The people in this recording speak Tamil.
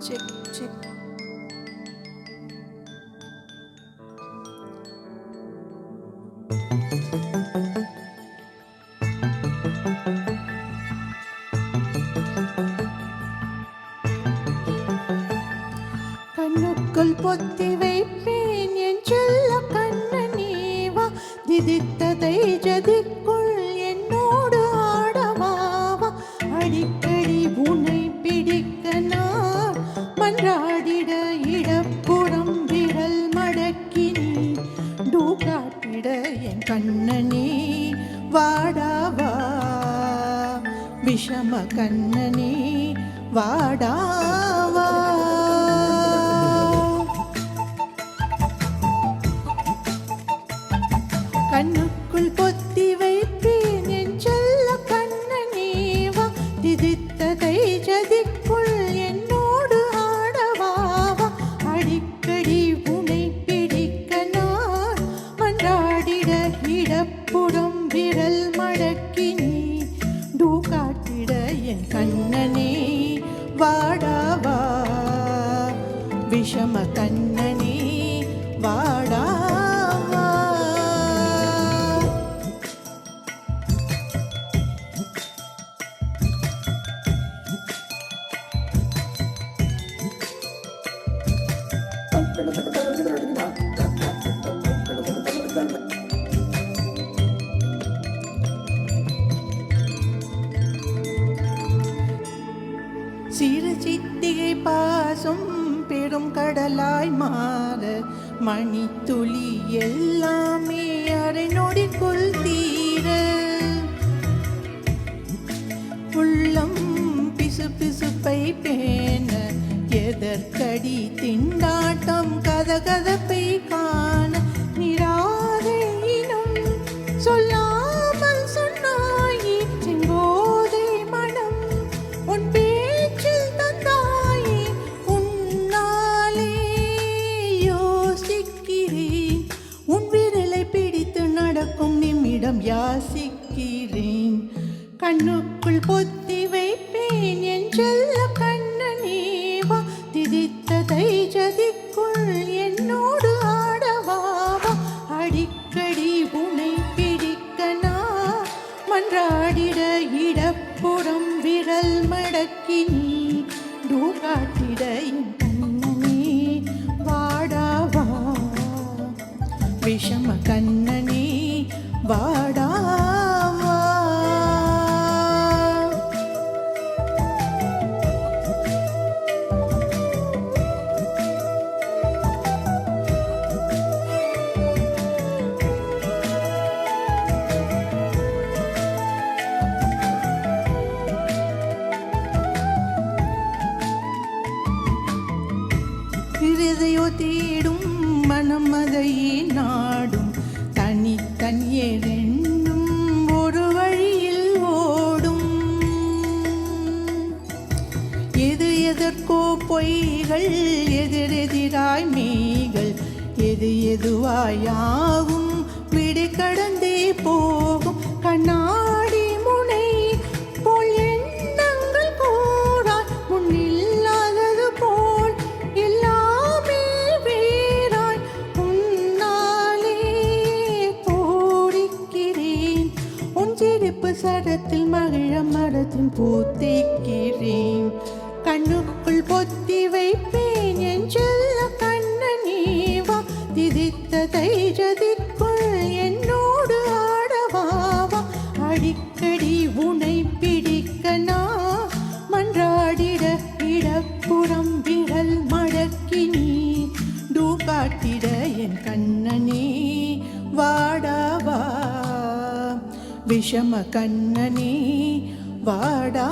Check check. கண்ணுக்குள் பொத்தி வைப்பேன் என் செல்ல கண்ணனேவா, திதித்ததை ஜதிக்குள் என்னோடு ஆடவாவா. அடிக்கடி உன்னை பிடிக்க நான் மன்றாடிட இடப்புறம் விரல் மடக்கி நீ டூகாட்டிட என் கண்ணனே வாடாவா, விஷம கண்ணனே வாடாவா. கண்ணுக்குள் பொத்தி வைப்பேன் என் செல்ல கண்ணனேவா, திதித்ததை ஜதிக்குள் என்னோடு ஆடவாவா. அடிக்கடி உன்னை பிடிக்க நான் மன்றாடிட இடப்புறம் விரல் மடக்கி நீ டூகாட்டிட என் கண்ணனே வாடாவா, விஷம கண்ணனே வாடாவா. சிறு சித்திகை பாசம் பெரும் கடலாய் மாற, மணித்துளி எல்லாமே அரை நொடிக்குள் தீர, உள்ளம் பிசு பிசுப்பை பேண எதற்கடி திண்டாட்டம் கதகதப்பை காண, நிராதையினும் சொல்லாமல் சொன்னாயே செங்கோதை மனம் உன் பேச்சில் தந்தாயே. உன்னாலே யோசிக்கிறேன், உன் விரலை பிடித்து நடக்கும் நிமிடம் யாசிக்கிறேன். கண்ணுக்குள் பொத்தி வைப்பேன் என் செல்ல கண்ணனேவா, திதித்ததை ஜதிக்குள் என்னோடு ஆடவாவா. அடிக்கடி உன்னை பிடிக்க நான் மன்றாடிட இடப்புறம் விரல் மடக்கி நீ டூகாட்டிட என் கண்ணனே வாடாவா, விஷம கண்ணனே வாடாவா. இருதையோ தேடும் மனம் அதையே நாடும், தனித்தனியே ரெண்டும் ஒரு வழியில் ஓடும். எது எதற்கோ பொய்கள் எதிரெதிராய் மெய்கள், எது எதுவாயாகும் விடை கடந்தே போகும். கண்ணாடி முனை போல் எண்ணங்கள் கூறாய், முன்னில்லாதது போல் எல்லாமே வேறாய். உன்னாலே தோடிக்கிறேன், உன் சிரிப்பு சரத்தில் மகிழ மரத்தின் பூத்திக்கிறேன். கண்ணுக்குள் பொத்தி வைப்பேன் என் செல்ல கண்ணனேவா, திதித்ததை ஜதிக்குள் என்னோடு ஆடவாவா. அடிக்கடி உன்னை பிடிக்க நான் மன்றாடிட இடப்புறம் விரல் மடக்கி நீ டூகாட்டிட என் கண்ணனே வாடாவா, விஷம கண்ணனே வாடா.